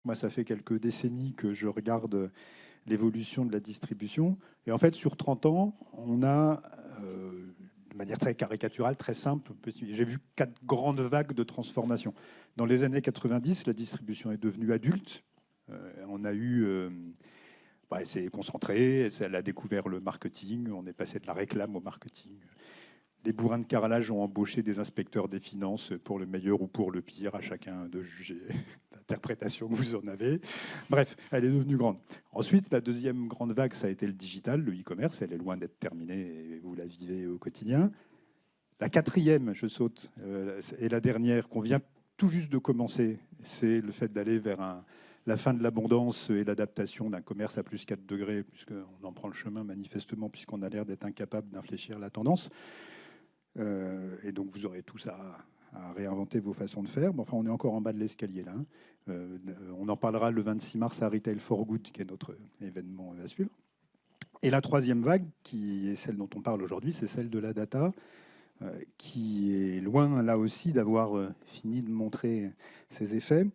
Moi, ça fait quelques décennies que je regarde l'évolution de la distribution. Et en fait, sur 30 ans, on a, de manière très caricaturale, très simple, j'ai vu 4 grandes vagues de transformation. Dans les années 90, la distribution est devenue adulte. On a eu... elle s'est concentrée, elle a découvert le marketing, on est passé de la réclame au marketing. Les bourrins de carrelage ont embauché des inspecteurs des finances pour le meilleur ou pour le pire, à chacun de juger l'interprétation que vous en avez. Bref, elle est devenue grande. Ensuite, la deuxième grande vague, ça a été le digital, le e-commerce. Elle est loin d'être terminée et vous la vivez au quotidien. La quatrième, je saute, et la dernière qu'on vient tout juste de commencer, c'est le fait d'aller vers la fin de l'abondance et l'adaptation d'un commerce à plus 4 degrés, puisqu'on en prend le chemin manifestement, puisqu'on a l'air d'être incapable d'infléchir la tendance. Et donc vous aurez tous à réinventer vos façons de faire. Bon, enfin, on est encore en bas de l'escalier là. On en parlera le 26 mars à Retail for Good, qui est notre événement à suivre. Et la troisième vague, qui est celle dont on parle aujourd'hui, c'est celle de la data, qui est loin là aussi d'avoir fini de montrer ses effets.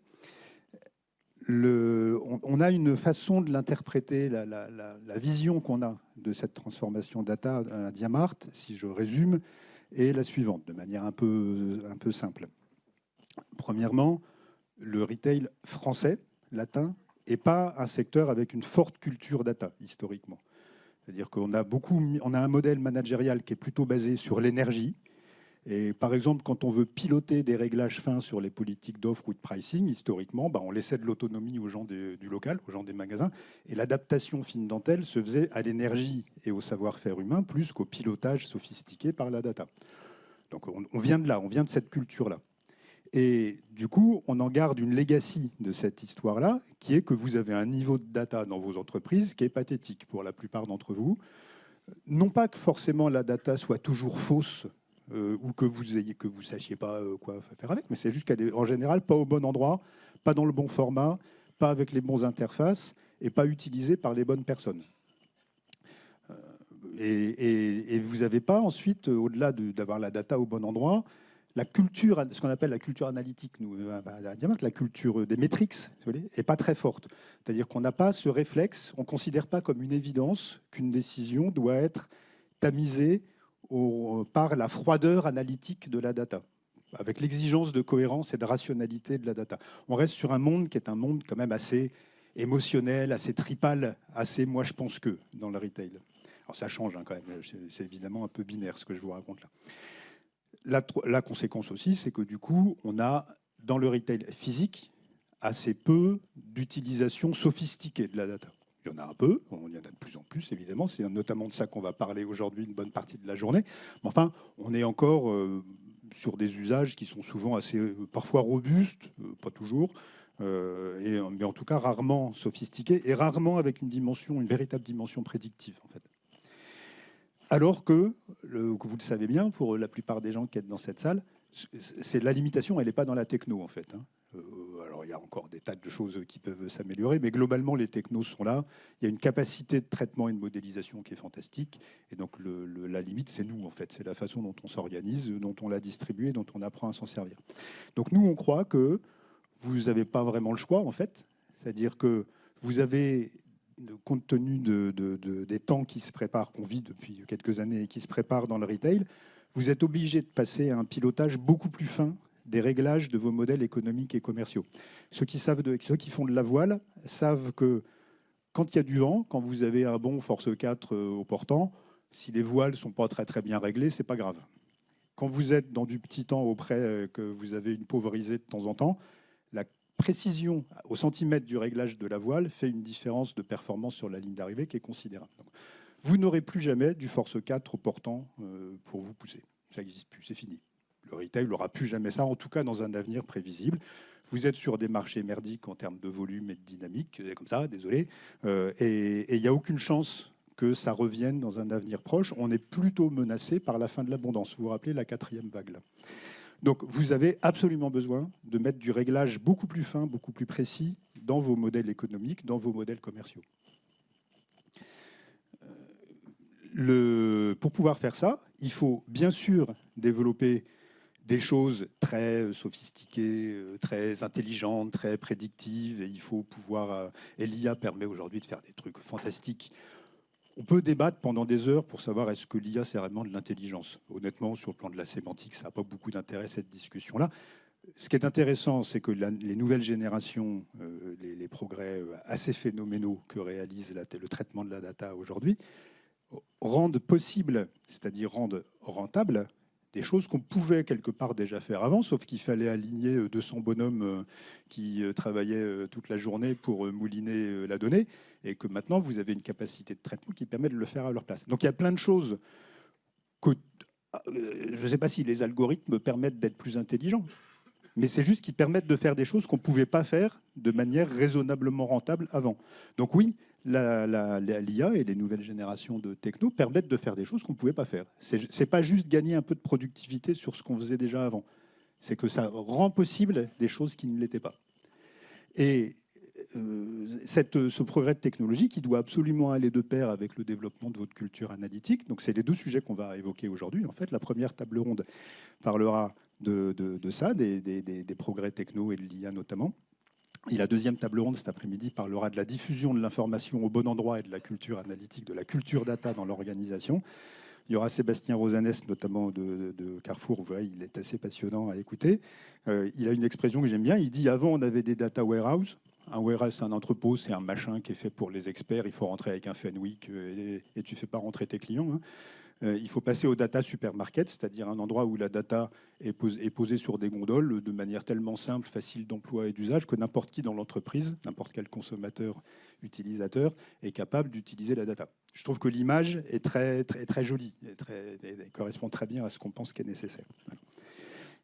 On a une façon de l'interpréter, la vision qu'on a de cette transformation data à Diamart, si je résume, est la suivante, de manière un peu simple. Premièrement, le retail français, latin, n'est pas un secteur avec une forte culture data, historiquement. C'est-à-dire qu'on a un modèle managérial qui est plutôt basé sur l'énergie. Et par exemple, quand on veut piloter des réglages fins sur les politiques d'offre ou de pricing, historiquement, on laissait de l'autonomie aux gens du local, aux gens des magasins. Et l'adaptation fine dentelle se faisait à l'énergie et au savoir-faire humain plus qu'au pilotage sophistiqué par la data. Donc on vient de là, on vient de cette culture-là. Et du coup, on en garde une legacy de cette histoire-là, qui est que vous avez un niveau de data dans vos entreprises qui est pathétique pour la plupart d'entre vous. Non pas que forcément la data soit toujours fausse, ou que vous sachiez pas quoi faire avec, mais c'est juste qu'elle est en général pas au bon endroit, pas dans le bon format, pas avec les bons interfaces et pas utilisée par les bonnes personnes. Et vous n'avez pas ensuite, au-delà d'avoir la data au bon endroit, la culture, ce qu'on appelle la culture analytique, nous, à Diamant, la culture des métriques, n'est pas très forte. C'est-à-dire qu'on n'a pas ce réflexe, on ne considère pas comme une évidence qu'une décision doit être tamisée par la froideur analytique de la data, avec l'exigence de cohérence et de rationalité de la data. On reste sur un monde qui est un monde quand même assez émotionnel, assez tripal, assez moi je pense que dans le retail. Alors ça change quand même, c'est évidemment un peu binaire ce que je vous raconte là. La conséquence aussi, c'est que du coup, on a dans le retail physique assez peu d'utilisation sophistiquée de la data. Il y en a un peu, il y en a de plus en plus évidemment, c'est notamment de ça qu'on va parler aujourd'hui une bonne partie de la journée. Mais enfin, on est encore sur des usages qui sont souvent assez, parfois robustes, pas toujours, mais en tout cas rarement sophistiqués et rarement avec une véritable dimension prédictive en fait. Alors que, vous le savez bien, pour la plupart des gens qui sont dans cette salle, la limitation, elle n'est pas dans la techno, en fait. Alors, il y a encore des tas de choses qui peuvent s'améliorer, mais globalement, les technos sont là. Il y a une capacité de traitement et de modélisation qui est fantastique. Et donc, la limite, c'est nous, en fait. C'est la façon dont on s'organise, dont on la distribue et dont on apprend à s'en servir. Donc, nous, on croit que vous n'avez pas vraiment le choix, en fait. C'est-à-dire que vous avez, compte tenu des temps qui se préparent, qu'on vit depuis quelques années et qui se préparent dans le retail, vous êtes obligé de passer à un pilotage beaucoup plus fin des réglages de vos modèles économiques et commerciaux. Ceux qui font de la voile savent que quand il y a du vent, quand vous avez un bon Force 4 au portant, si les voiles ne sont pas très très bien réglées, c'est pas grave. Quand vous êtes dans du petit temps auprès, que vous avez une pauverisée de temps en temps, la précision au centimètre du réglage de la voile fait une différence de performance sur la ligne d'arrivée qui est considérable. Donc, vous n'aurez plus jamais du Force 4 au portant pour vous pousser. Ça n'existe plus, c'est fini. Le retail n'aura plus jamais ça, en tout cas dans un avenir prévisible. Vous êtes sur des marchés merdiques en termes de volume et de dynamique, comme ça, désolé. Et il n'y a aucune chance que ça revienne dans un avenir proche. On est plutôt menacé par la fin de l'abondance. Vous vous rappelez la 4e vague là. Donc vous avez absolument besoin de mettre du réglage beaucoup plus fin, beaucoup plus précis dans vos modèles économiques, dans vos modèles commerciaux. Pour pouvoir faire ça, il faut bien sûr développer des choses très sophistiquées, très intelligentes, très prédictives, et il faut pouvoir... et l'IA permet aujourd'hui de faire des trucs fantastiques. On peut débattre pendant des heures pour savoir est-ce que l'IA c'est vraiment de l'intelligence. Honnêtement, sur le plan de la sémantique, ça n'a pas beaucoup d'intérêt cette discussion-là. Ce qui est intéressant, c'est que les nouvelles générations, les progrès assez phénoménaux que réalise le traitement de la data aujourd'hui, rendent possible, c'est-à-dire rendent rentable, des choses qu'on pouvait quelque part déjà faire avant, sauf qu'il fallait aligner 200 bonhommes qui travaillaient toute la journée pour mouliner la donnée, et que maintenant vous avez une capacité de traitement qui permet de le faire à leur place. Donc il y a plein de choses que je ne sais pas si les algorithmes permettent d'être plus intelligents, mais c'est juste qu'ils permettent de faire des choses qu'on ne pouvait pas faire de manière raisonnablement rentable avant. Donc oui, l'IA et les nouvelles générations de techno permettent de faire des choses qu'on ne pouvait pas faire. C'est pas juste gagner un peu de productivité sur ce qu'on faisait déjà avant. C'est que ça rend possible des choses qui ne l'étaient pas. Et ce progrès de technologie qui doit absolument aller de pair avec le développement de votre culture analytique. Donc c'est les deux sujets qu'on va évoquer aujourd'hui. En fait, la première table ronde parlera de ça, des progrès techno et de l'IA notamment. Et la deuxième table ronde cet après-midi parlera de la diffusion de l'information au bon endroit et de la culture analytique, de la culture data dans l'organisation. Il y aura Sébastien Rosanès, notamment de Carrefour. Vous voyez, il est assez passionnant à écouter. Il a une expression que j'aime bien. Il dit, avant, on avait des data warehouses. Un warehouse, c'est un entrepôt, c'est un machin qui est fait pour les experts. Il faut rentrer avec un Fenwick et tu ne fais pas rentrer tes clients. Hein. Il faut passer au data supermarket, c'est-à-dire un endroit où la data est posée sur des gondoles de manière tellement simple, facile d'emploi et d'usage que n'importe qui dans l'entreprise, n'importe quel consommateur, utilisateur, est capable d'utiliser la data. Je trouve que l'image est très, très, très jolie et correspond très bien à ce qu'on pense qui est nécessaire. Voilà.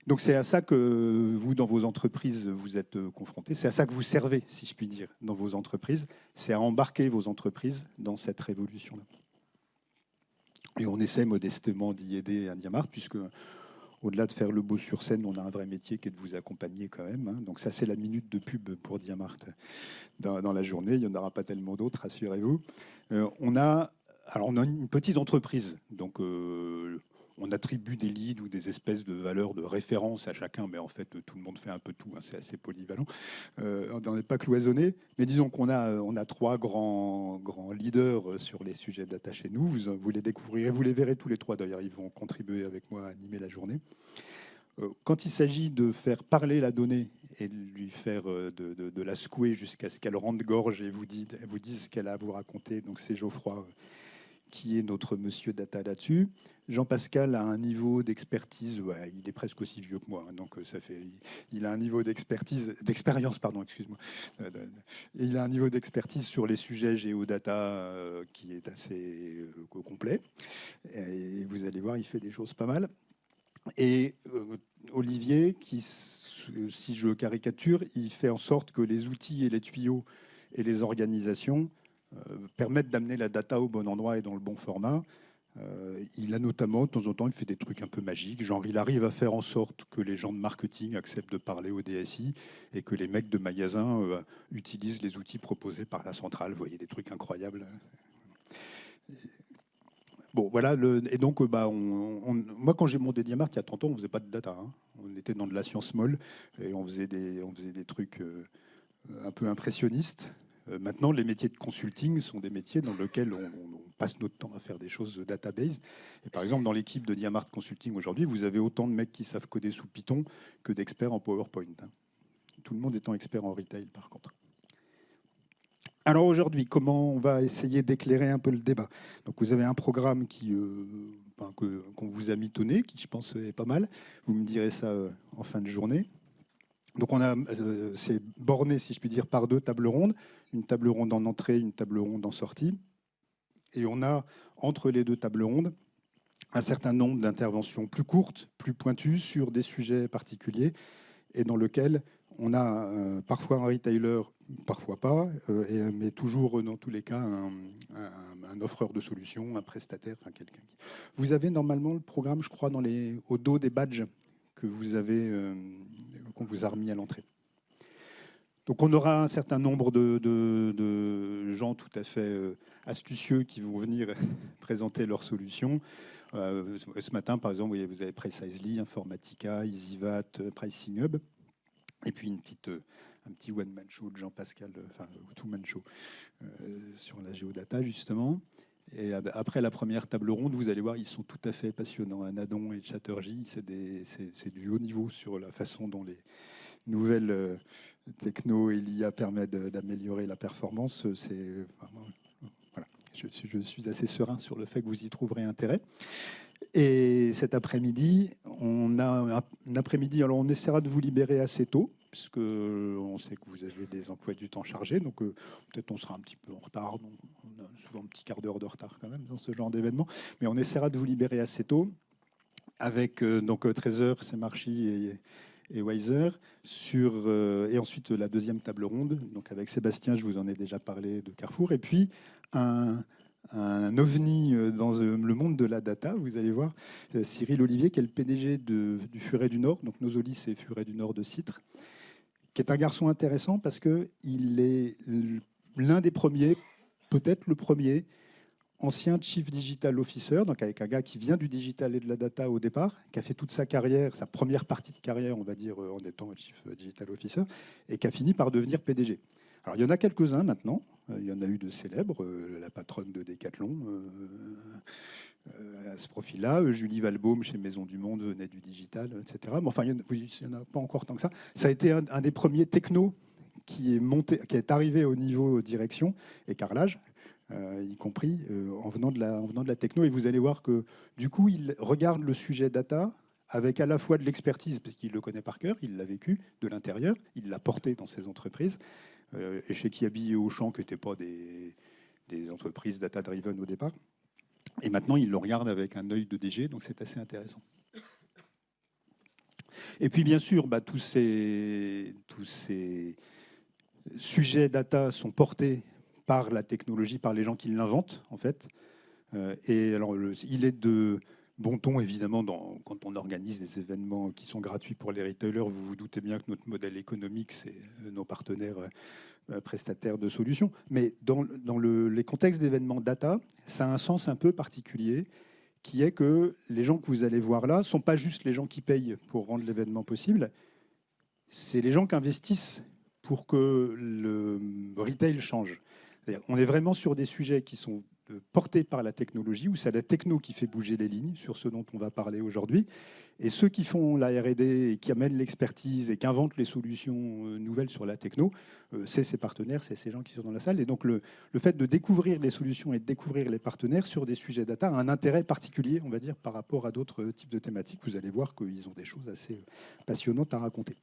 Donc c'est à ça que vous, dans vos entreprises, vous êtes confrontés. C'est à ça que vous servez, si je puis dire, dans vos entreprises. C'est à embarquer vos entreprises dans cette révolution-là. Et on essaie modestement d'y aider à Diamart, puisque au-delà de faire le beau sur scène, on a un vrai métier qui est de vous accompagner quand même. Hein. Donc ça, c'est la minute de pub pour Diamart dans la journée. Il n'y en aura pas tellement d'autres, rassurez-vous. On a une petite entreprise, donc on attribue des leads ou des espèces de valeurs de référence à chacun, mais en fait, tout le monde fait un peu tout, hein, c'est assez polyvalent. On n'est pas cloisonné, mais disons qu'on a trois grands leaders sur les sujets data chez nous. Vous les découvrirez, vous les verrez tous les trois d'ailleurs, ils vont contribuer avec moi à animer la journée. Quand il s'agit de faire parler la donnée et de lui faire de la secouer jusqu'à ce qu'elle rende gorge et vous dise ce qu'elle a à vous raconter, donc c'est Geoffroy qui est notre monsieur data là-dessus. Jean-Pascal a un niveau d'expertise, ouais, il est presque aussi vieux que moi, hein, donc il a un niveau d'expérience, pardon, excuse-moi. Il a un niveau d'expertise sur les sujets géodata qui est assez complet. Et vous allez voir, il fait des choses pas mal. Et Olivier, qui, si je caricature, il fait en sorte que les outils et les tuyaux et les organisations permettent d'amener la data au bon endroit et dans le bon format. Il a notamment, de temps en temps, il fait des trucs un peu magiques. Genre, il arrive à faire en sorte que les gens de marketing acceptent de parler au DSI et que les mecs de magasin utilisent les outils proposés par la centrale. Vous voyez, des trucs incroyables. Bon, voilà. Et donc, moi, quand j'ai monté Diamart, il y a 30 ans, on ne faisait pas de data. Hein. On était dans de la science molle et on faisait des trucs un peu impressionnistes. Maintenant, les métiers de consulting sont des métiers dans lesquels on passe notre temps à faire des choses database. Et par exemple, dans l'équipe de Diamart Consulting aujourd'hui, vous avez autant de mecs qui savent coder sous Python que d'experts en PowerPoint. Hein. Tout le monde étant expert en retail, par contre. Alors aujourd'hui, comment on va essayer d'éclairer un peu le débat? Donc vous avez un programme qu'on vous a mitonné, qui je pense est pas mal. Vous me direz ça en fin de journée. Donc c'est borné, si je puis dire, par deux tables rondes. Une table ronde en entrée, une table ronde en sortie. Et on a, entre les deux tables rondes, un certain nombre d'interventions plus courtes, plus pointues sur des sujets particuliers, et dans lequel on a parfois un retailer, parfois pas, mais toujours, dans tous les cas, un offreur de solutions, un prestataire, enfin quelqu'un. Vous avez normalement le programme, je crois, au dos des badges que vous avez, qu'on vous a remis à l'entrée. Donc on aura un certain nombre de gens tout à fait astucieux qui vont venir présenter leurs solutions. Ce matin, par exemple, vous avez Precisely, Informatica, EasyVat, Pricing Hub, et puis un petit one-man show de Jean-Pascal, enfin, two-man show sur la géodata, justement. Et après la première table ronde, vous allez voir, ils sont tout à fait passionnants. Anadon et Chatterjee, c'est du haut niveau sur la façon dont les nouvelles techno et l'IA permettent d'améliorer la performance. Voilà. Je suis assez serein sur le fait que vous y trouverez intérêt. Et cet après-midi, on a un après-midi, alors on essaiera de vous libérer assez tôt, puisque on sait que vous avez des emplois du temps chargés, donc peut-être on sera un petit peu en retard, donc on a souvent un petit quart d'heure de retard quand même dans ce genre d'événement, mais on essaiera de vous libérer assez tôt, avec donc Trésor, Semarchi et Weiser, et ensuite la deuxième table ronde, donc avec Sébastien, je vous en ai déjà parlé, de Carrefour, et puis un ovni dans le monde de la data, vous allez voir, Cyril Olivier, qui est le PDG du Furet du Nord, donc Nosolis et Furet du Nord de Citre, qui est un garçon intéressant parce qu'il est l'un des premiers, peut-être le premier, ancien Chief Digital Officer, donc avec un gars qui vient du digital et de la data au départ, qui a fait toute sa carrière, sa première partie de carrière, on va dire, en étant Chief Digital Officer, et qui a fini par devenir PDG. Alors, il y en a quelques-uns maintenant. Il y en a eu de célèbres, la patronne de Decathlon, à ce profil-là. Julie Valbaum, chez Maison du Monde, venait du digital, etc. Mais enfin, il n'y en a pas encore tant que ça. Ça a été un des premiers technos qui est arrivé au niveau direction et carrelage, y compris en venant de la techno. Et vous allez voir que, du coup, il regarde le sujet data avec à la fois de l'expertise, parce qu'il le connaît par cœur, il l'a vécu de l'intérieur, il l'a porté dans ses entreprises, et chez Kiabi et Auchan, qui n'étaient pas des entreprises data-driven au départ. Et maintenant, il le regarde avec un œil de DG, donc c'est assez intéressant. Et puis, bien sûr, tous ces sujets data sont portés par la technologie, par les gens qui l'inventent, en fait. Et alors, il est de bon ton, évidemment, quand on organise des événements qui sont gratuits pour les retailers. Vous vous doutez bien que notre modèle économique, c'est nos partenaires prestataires de solutions. Mais dans les contextes d'événements data, ça a un sens un peu particulier, qui est que les gens que vous allez voir là ne sont pas juste les gens qui payent pour rendre l'événement possible, c'est les gens qui investissent pour que le retail change. On est vraiment sur des sujets qui sont portés par la technologie, où c'est la techno qui fait bouger les lignes, sur ce dont on va parler aujourd'hui. Et ceux qui font la R&D et qui amènent l'expertise et qui inventent les solutions nouvelles sur la techno, c'est ces partenaires, c'est ces gens qui sont dans la salle. Et donc le fait de découvrir les solutions et de découvrir les partenaires sur des sujets data a un intérêt particulier, on va dire, par rapport à d'autres types de thématiques. Vous allez voir qu'ils ont des choses assez passionnantes à raconter.